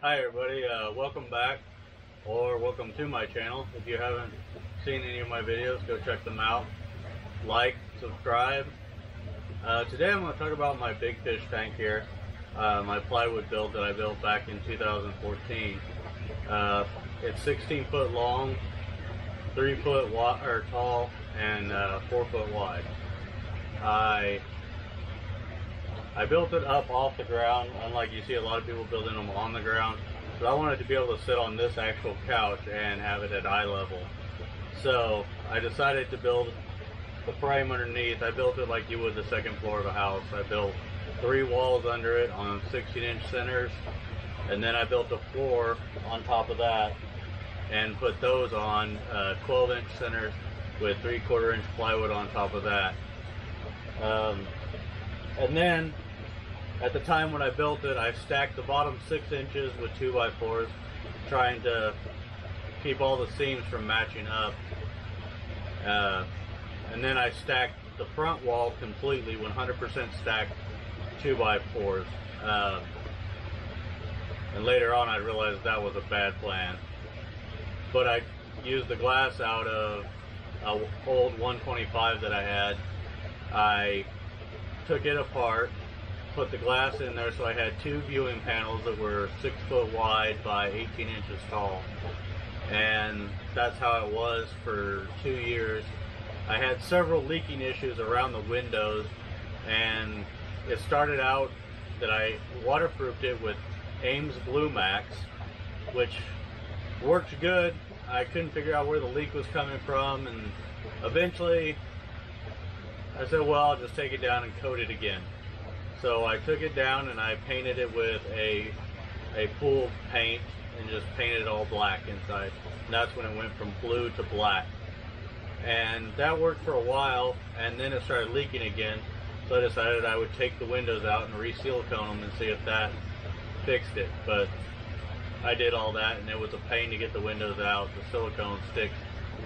Hi everybody, welcome back, or welcome to my channel. If you haven't seen any of my videos, go check them out. Like, subscribe. Today I'm going to talk about my big fish tank here, my plywood build that I built back in 2014. It's 16 foot long, 3 foot tall, and 4 foot wide. I built it up off the ground, unlike you see a lot of people building them on the ground. So I wanted to be able to sit on this actual couch and have it at eye level. So I decided to build the frame underneath. I built it like you would the second floor of a house. I built 3 walls under it on 16-inch centers, and then I built a floor on top of that and put those on 12-inch centers with 3/4 inch plywood on top of that. And then, at the time when I built it, I stacked the bottom 6 inches with 2x4s, trying to keep all the seams from matching up. And then I stacked the front wall completely, 100% stacked 2x4s. And later on I realized that was a bad plan. But I used the glass out of an old 125 that I had. I took it apart, put the glass in there, so I had 2 viewing panels that were 6 foot wide by 18 inches tall. And that's how it was for 2 years. I had several leaking issues around the windows, and it started out that I waterproofed it with Ames Blue Max, which worked good. I couldn't figure out where the leak was coming from, and eventually I said, well, I'll just take it down and coat it again. So I took it down and I painted it with a pool paint and just painted it all black inside. And that's when it went from blue to black. And that worked for a while, and then it started leaking again. So I decided I would take the windows out and re-silicone them and see if that fixed it. But I did all that, and it was a pain to get the windows out. The silicone sticks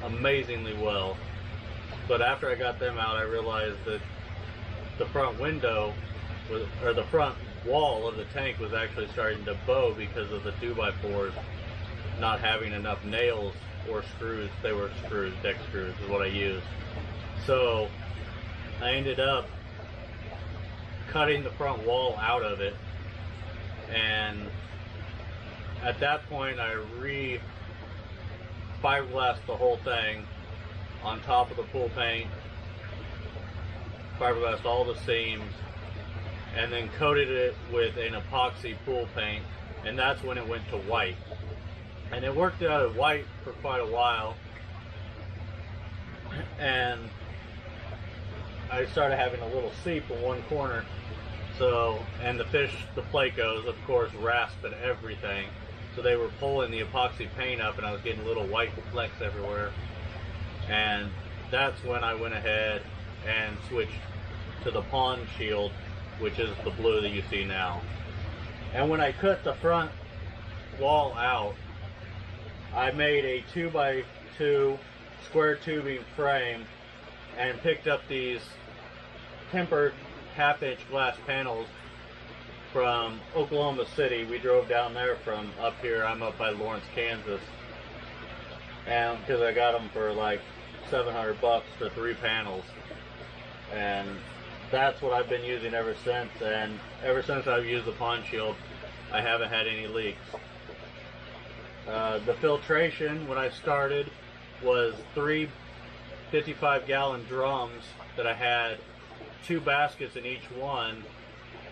amazingly well. But after I got them out, I realized that the front window, or the front wall of the tank was actually starting to bow because of the 2x4s not having enough nails or screws. They were screws, deck screws is what I used. So I ended up cutting the front wall out of it, and at that point I fiberglassed the whole thing on top of the pool paint, fiberglassed all the seams, and then coated it with an epoxy pool paint, and that's when it went to white. And it worked out at white for quite a while, and I started having a little seep in one corner. So, and the fish, the plecos, of course, rasp at everything, so they were pulling the epoxy paint up, and I was getting little white flecks everywhere. And that's when I went ahead and switched to the pond shield, which is the blue that you see now. And when I cut the front wall out, I made a 2x2 square tubing frame and picked up these tempered 1/2 inch glass panels from Oklahoma City. We drove down there from up here. I'm up by Lawrence, Kansas. And because I got them for like $700 for 3 panels, and that's what I've been using ever since. And ever since I've used the pond shield, I haven't had any leaks. The filtration when I started was 3 55-gallon drums that I had 2 baskets in each one,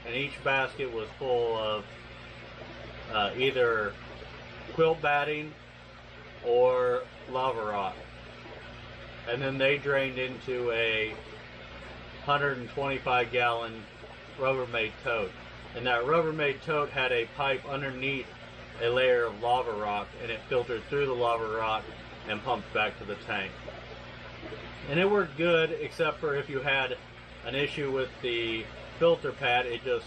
and each basket was full of either quilt batting or lava rock. And then they drained into a 125-gallon Rubbermaid tote. And that Rubbermaid tote had a pipe underneath a layer of lava rock, and it filtered through the lava rock and pumped back to the tank. And it worked good, except for if you had an issue with the filter pad, it just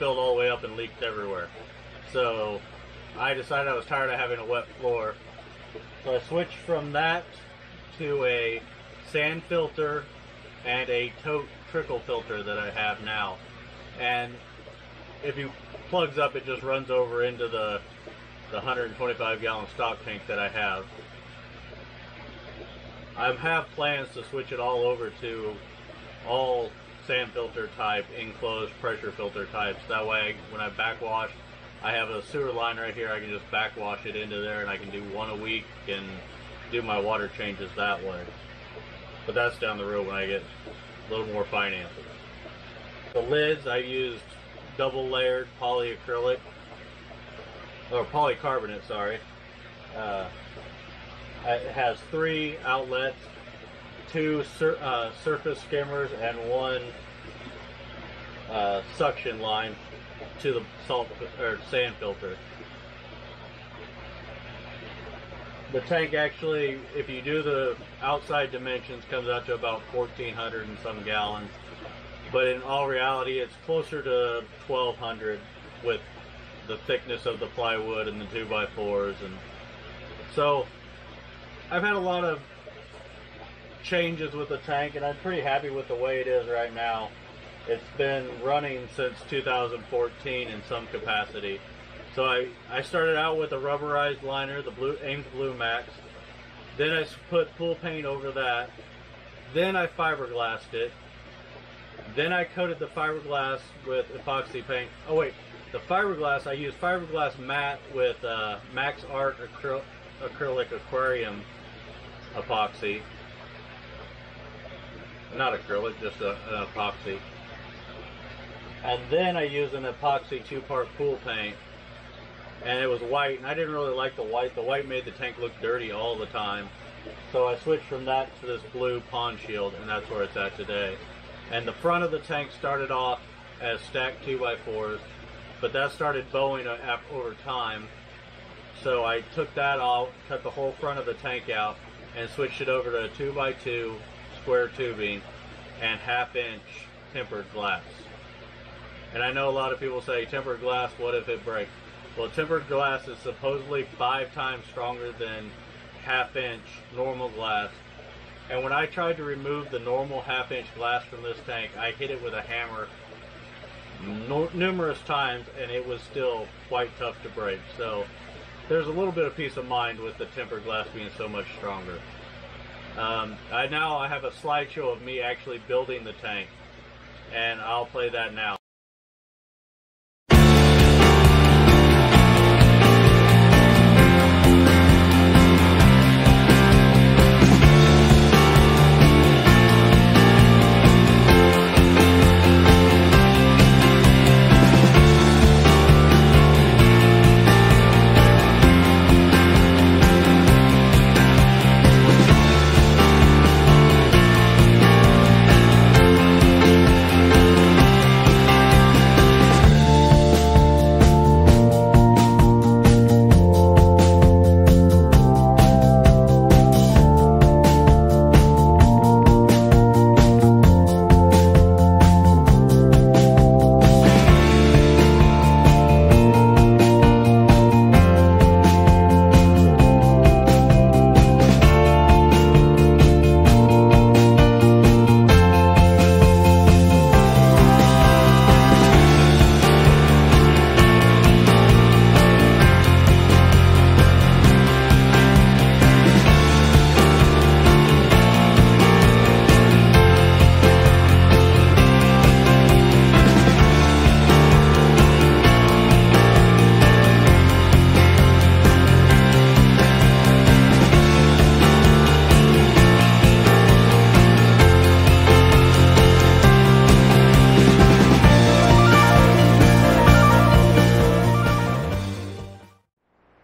filled all the way up and leaked everywhere. So I decided I was tired of having a wet floor. So I switched from that to a sand filter and a tote trickle filter that I have now. And if he plugs up, it just runs over into the 125 gallon stock tank that I have. I have plans to switch it all over to all sand filter type, enclosed pressure filter types. That way, when I backwash, I have a sewer line right here. I can just backwash it into there, and I can do one a week and do my water changes that way. But that's down the road when I get a little more finances. The lids, I used double layered polyacrylic, or polycarbonate, sorry. It has 3 outlets, 2 surface skimmers, and 1 suction line to the salt or sand filter. The tank actually, if you do the outside dimensions, comes out to about 1,400 and some gallons. But in all reality, it's closer to 1,200 with the thickness of the plywood and the 2x4s. And so I've had a lot of changes with the tank, and I'm pretty happy with the way it is right now. It's been running since 2014 in some capacity. So I started out with a rubberized liner, the Ames Blue Max. Then I put pool paint over that. Then I fiberglassed it. Then I coated the fiberglass with epoxy paint. Oh wait, the fiberglass, I used fiberglass matte with Max Art acrylic aquarium epoxy. Not acrylic, just an epoxy. And then I used an epoxy 2-part pool paint. And it was white, and I didn't really like the white. The white made the tank look dirty all the time. So I switched from that to this blue pond shield, and that's where it's at today. And the front of the tank started off as stacked 2x4s, but that started bowing over time. So I took that out, cut the whole front of the tank out, and switched it over to 2x2 square tubing and 1/2-inch tempered glass. And I know a lot of people say, tempered glass, what if it breaks? Well, tempered glass is supposedly 5 times stronger than 1/2-inch normal glass. And when I tried to remove the normal 1/2-inch glass from this tank, I hit it with a hammer numerous times, and it was still quite tough to break. So there's a little bit of peace of mind with the tempered glass being so much stronger. I have a slideshow of me actually building the tank, and I'll play that now.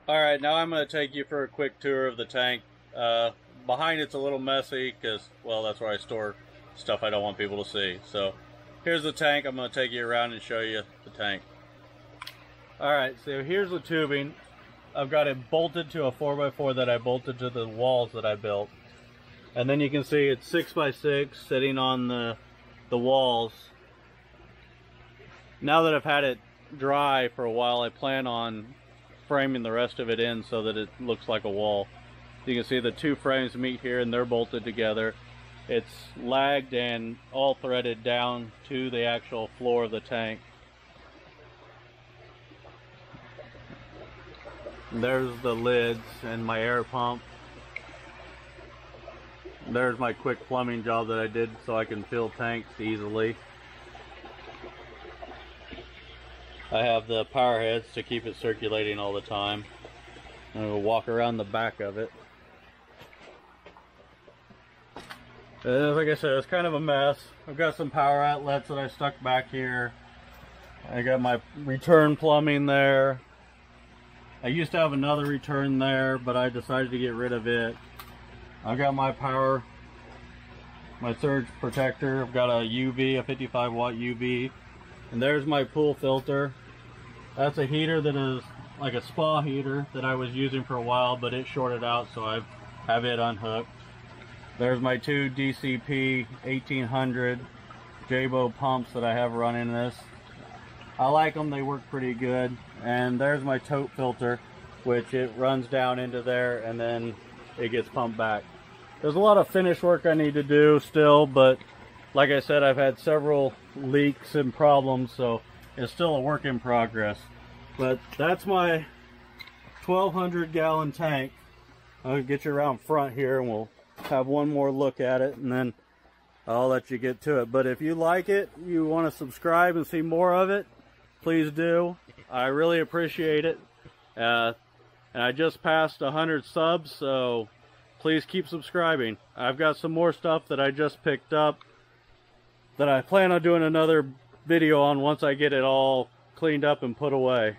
Alright, now I'm going to take you for a quick tour of the tank. Behind it's a little messy because, well, that's where I store stuff I don't want people to see. So here's the tank. I'm going to take you around and show you the tank. Alright, so here's the tubing. I've got it bolted to a 4x4 that I bolted to the walls that I built. And then you can see it's 6x6 sitting on the walls. Now that I've had it dry for a while, I plan on framing the rest of it in so that it looks like a wall. You can see the 2 frames meet here and they're bolted together. It's lagged and all threaded down to the actual floor of the tank. And there's the lids and my air pump. There's my quick plumbing job that I did so I can fill tanks easily. I have the power heads to keep it circulating all the time. I'm going to walk around the back of it. Like I said, it's kind of a mess. I've got some power outlets that I stuck back here. I got my return plumbing there. I used to have another return there, but I decided to get rid of it. I've got my power, my surge protector. I've got a UV, a 55 watt UV. And there's my pool filter. That's a heater that is like a spa heater that I was using for a while, but it shorted out, so I have it unhooked. There's my two DCP 1800 Jabo pumps that I have running this. I like them, they work pretty good. And there's my tote filter, which it runs down into there and then it gets pumped back. There's a lot of finish work I need to do still, but like I said, I've had several leaks and problems, so it's still a work in progress. But that's my 1,200 gallon tank. I'll get you around front here and we'll have one more look at it and then I'll let you get to it. But if you like it, you want to subscribe and see more of it, please do. I really appreciate it. And I just passed 100 subs, so please keep subscribing. I've got some more stuff that I just picked up that I plan on doing another video on once I get it all cleaned up and put away.